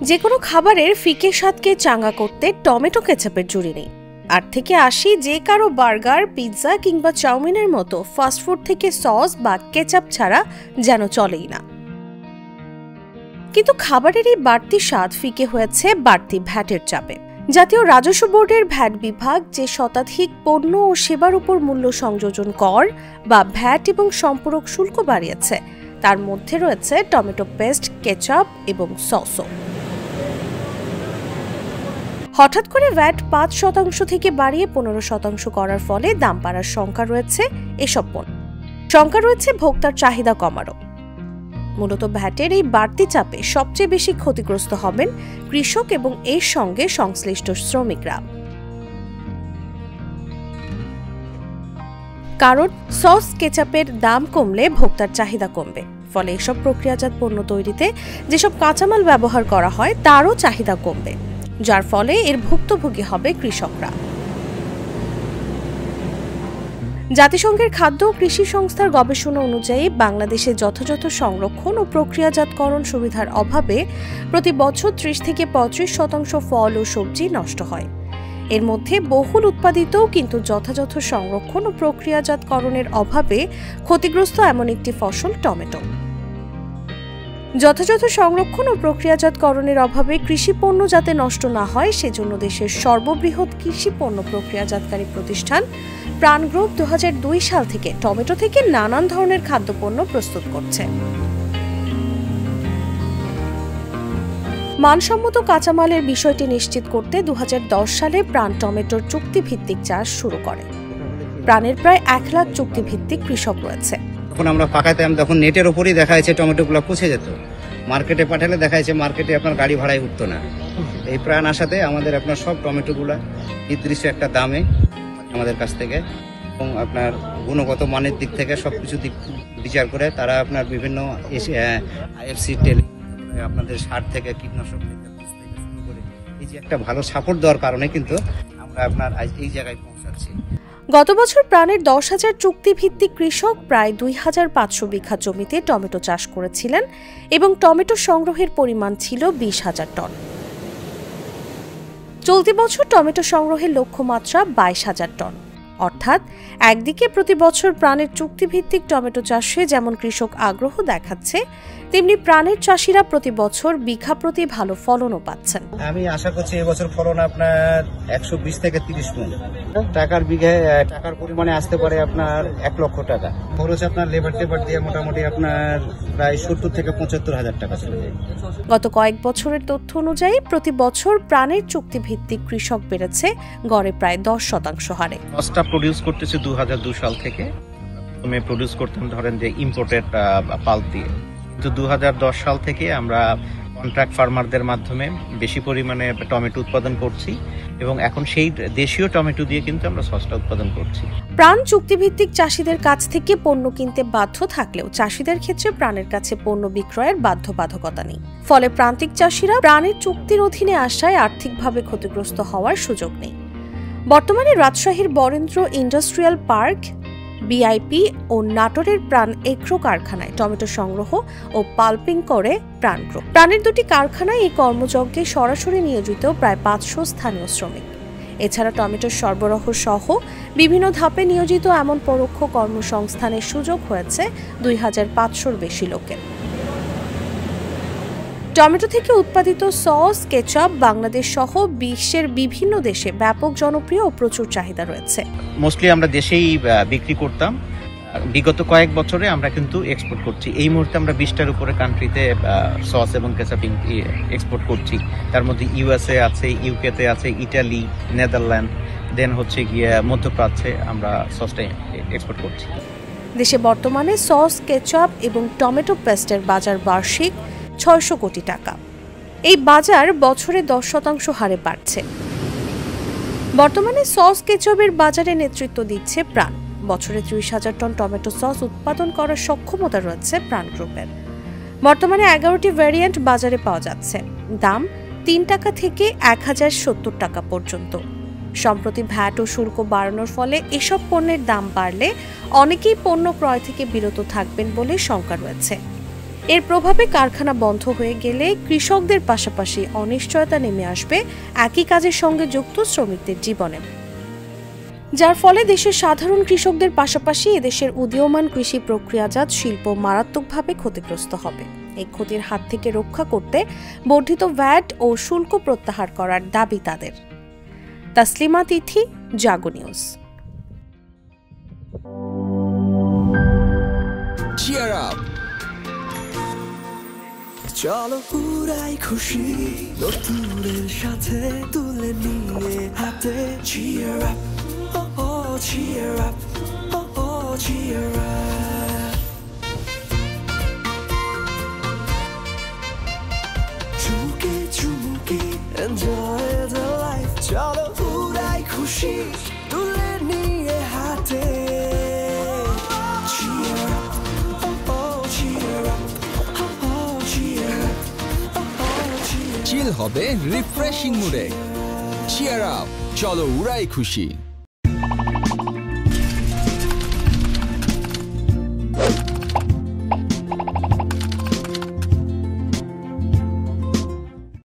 যে কোনো খাবারের ফিকে স্বাদকে চাঙ্গা করতে টমেটো কেচাপের জুড়ি নেই। ৮ থেকে ৮০ যে কারো বার্গার, পিৎজা কিংবা চাউমিনের মতো ফাস্টফুড থেকে সস বা কেচাপ ছাড়া যেন চলেই না। কিন্তু খাবারের এই বাড়তি স্বাদ ফিকে হয়েছে বাড়তি ভ্যাটের চাপে। জাতীয় রাজস্ব বোর্ডের ভ্যাট বিভাগ যে শতাধিক পণ্য ও সেবার উপর মূল্য সংযোজন কর বা ভ্যাট এবং সম্পূরক শুল্ক বাড়িয়েছে, তার মধ্যে রয়েছে টমেটো পেস্ট, কেচাপ এবং সসও। হঠাৎ করে ভ্যাট ৫% থেকে বাড়িয়ে ১৫% করার ফলে দাম বাড়ার শঙ্কা রয়েছে এসব পণ্য। শঙ্কা রয়েছে ভোক্তার চাহিদা কমারও। মূলত ভ্যাটের এই বাড়তি চাপে সবচেয়ে বেশি ক্ষতিগ্রস্ত হবেন কৃষক এবং এর সঙ্গে সংশ্লিষ্ট শ্রমিকরা। কারণ সস, কেচাপের দাম কমলে ভোক্তার চাহিদা কমবে, ফলে এসব প্রক্রিয়াজাত পণ্য তৈরিতে যেসব কাঁচামাল ব্যবহার করা হয় তারও চাহিদা কমবে, যার ফলে এর ভুক্তভোগী হবে কৃষকরা। জাতিসংঘের খাদ্য ও কৃষি সংস্থার গবেষণা অনুযায়ী বাংলাদেশে যথাযথ সংরক্ষণ ও প্রক্রিয়াজাতকরণ সুবিধার অভাবে প্রতি বছর ৩০ থেকে ৩৫% ফল ও সবজি নষ্ট হয়। এর মধ্যে বহুল উৎপাদিত কিন্তু যথাযথ সংরক্ষণ ও প্রক্রিয়াজাতকরণের অভাবে ক্ষতিগ্রস্ত এমন একটি ফসল টমেটো। যথাযথ সংরক্ষণ ও প্রক্রিয়াজাতকরণের অভাবে কৃষি পণ্য যাতে নষ্ট না হয় সেজন্য দেশের সর্ববৃহৎ কৃষি পণ্য প্রক্রিয়াজাতকারী প্রতিষ্ঠান প্রাণ গ্রুপ ২০০২ সাল থেকে টমেটো থেকে নানান ধরনের খাদ্যপণ্য প্রস্তুত করছে। মানসম্মত কাঁচামালের বিষয়টি নিশ্চিত করতে ২০১০ সালে প্রাণ টমেটোর চুক্তিভিত্তিক চাষ শুরু করে। প্রাণের প্রায় ১ লাখ চুক্তিভিত্তিক কৃষক রয়েছে। যখন আমরা পাকাতাম তখন নেটের উপরই দেখা যাচ্ছে টমেটোগুলো পচে যেত, মার্কেটে পাঠালে দেখা যাচ্ছে মার্কেটে আপনার গাড়ি ভাড়াই উঠতো না। এই প্রাণ আসাতে আমাদের আপনার সব টমেটোগুলো নির্দিষ্ট একটা দামে আমাদের কাছ থেকে এবং আপনার গুণগত মানের দিক থেকে সবকিছু দিক বিচার করে তারা আপনার বিভিন্ন আইএফসি টেল আপনাদের সার থেকে কীটনাশক থেকে শুরু করে এই যে একটা ভালো সাপোর্ট দেওয়ার কারণে কিন্তু আমরা আপনার এই জায়গায় পৌঁছাচ্ছি। গত বছর প্রাণের ১০,০০০ চুক্তিভিত্তিক কৃষক প্রায় ২৫০০ বিঘা জমিতে টমেটো চাষ করেছিলেন এবং টমেটো সংগ্রহের পরিমাণ ছিল ২০,০০০ টন। চলতি বছর টমেটো সংগ্রহের লক্ষ্যমাত্রা ২২,০০০ টন। অর্থাৎ একদিকে প্রতি বছর প্রাণের চুক্তিভিত্তিক টমেটো চাষে যেমন কৃষক আগ্রহ দেখাচ্ছে, তেমনি প্রাণের চাষিরা প্রতি বছর বিঘা প্রতি ভালো ফলনও পাচ্ছেন। আমি আশা করছি এবছর ফলন আপনার ১২০ থেকে ৩০ মণ টাকার বিঘায় টাকার পরিমাণে আসতে পারে আপনার ১ লক্ষ টাকা। খরচ আপনার লেবার দিয়ে মোটামুটি আপনার প্রায় ৭০ থেকে ৭৫,০০০ টাকা চলে যায়। গত কয়েক বছরের তথ্য অনুযায়ী প্রতি বছর প্রাণের চুক্তিভিত্তিক কৃষক বেড়েছে গড়ে প্রায় ১০% হারে। সসটা প্রডিউস করতেছে ২০০২ সাল থেকে। প্রথমে প্রডিউস করতাম ধরেন যে ইম্পোর্টেড পাল্প দিয়ে, কিন্তু ২০১০ সাল থেকে আমরা কন্ট্রাক্ট ফার্মারদের মাধ্যমে বেশি পরিমাণে টমেটো উৎপাদন করছি এবং এখন সেই দেশীয় টমেটো দিয়ে কিন্তু আমরা সসটা উৎপাদন করছি। প্রাণ চুক্তিভিত্তিক চাষিদের কাছ থেকে পণ্য কিনতে বাধ্য থাকলেও চাষিদের ক্ষেত্রে প্রাণের কাছে পণ্য বিক্রয়ের বাধ্যবাধকতা নেই। ফলে প্রান্তিক চাষিরা প্রাণের চুক্তির অধীনে আসায় আর্থিকভাবে ক্ষতিগ্রস্ত হওয়ার সুযোগ নেই। বর্তমানে রাজশাহীর বরেন্দ্র ইন্ডাস্ট্রিয়াল পার্ক, বিআইপি ও নাটোরের প্রাণ এগ্রো কারখানায় টমেটো সংগ্রহ ও পাল্পিং করে প্রাণ গ্রুপ। প্রাণের দুটি কারখানায় এই কর্মযজ্ঞে সরাসরি নিয়োজিত প্রায় ৫০০ স্থানীয় শ্রমিক। এছাড়া টমেটোর সরবরাহ সহ বিভিন্ন ধাপে নিয়োজিত এমন পরোক্ষ কর্মসংস্থানের সুযোগ হয়েছে ২৫০০-র বেশি লোকের। টমেটো থেকে উৎপাদিত সস, কেচাপ বাংলাদেশ সহ বিশ্বের বিভিন্ন দেশে ব্যাপক জনপ্রিয় ও প্রচুর চাহিদা রয়েছে। মোস্টলি আমরা দেশেই বিক্রি করতাম, বিগত কয়েক বছরে আমরা কিন্তু এক্সপোর্ট করছি। এই মুহূর্তে আমরা ২০টার উপরে কান্ট্রিতে সস এবং কেচাপ এক্সপোর্ট করছি। তার মধ্যে ইউএসএ আছে, ইউকেতে আছে, ইটালি, নেদারল্যান্ড, দেন হচ্ছে গিয়ে মধ্যপ্রাচ্যে আমরা সসটা এক্সপোর্ট করছি। দেশে বর্তমানে সস, কেচাপ এবং টমেটো পেস্টের বাজার বার্ষিক ৬০০ কোটি টাকা। এই বাজার বছরে ১০% হারে বাড়ছে। বর্তমানে সস, কেচাপের বাজারে নেতৃত্ব দিচ্ছে প্রাণ। বছরে ৩০,০০০ টন টমেটো সস উৎপাদন করার সক্ষমতা রয়েছে প্রাণ গ্রুপের। বর্তমানে ১১টি ভ্যারিয়েন্ট বাজারে পাওয়া যাচ্ছে। দাম ৩ টাকা থেকে ১,০৭০ টাকা পর্যন্ত। সম্প্রতি ভ্যাট ও শুল্ক বাড়ানোর ফলে এসব পণ্যের দাম বাড়লে অনেকেই পণ্য ক্রয় থেকে বিরত থাকবেন বলে শঙ্কা রয়েছে। এর প্রভাবে কারখানা বন্ধ হয়ে গেলে কৃষকদের পাশাপাশি অনিশ্চয়তা নেমে আসবে একই কাজের সঙ্গে যুক্ত শ্রমিকদের জীবনে, যার ফলে দেশের সাধারণ কৃষকদের পাশাপাশি এদেশের উদীয়মান কৃষি প্রক্রিয়াজাত শিল্প মারাত্মকভাবে ক্ষতিগ্রস্ত হবে। এই ক্ষতির হাত থেকে রক্ষা করতে বর্ধিত ভ্যাট ও শুল্ক প্রত্যাহার করার দাবি তাদের। তাসলিমা তিথি, জাগো নিউজ। Cheer up! চলো পুরাই খুশি নতুনের সাথে তুলে নিয়ে হাতে cheer up, oh oh cheer up, oh oh cheer up. চুমুকে চুমুকে enjoy the life, চলো পুরাই খুশি তুলে নিয়ে হাতে cheer up, oh oh cheer up. চিল হবে রিফ্রেশিং মুডে। চিয়ার আপ, চলো উড়াই খুশি।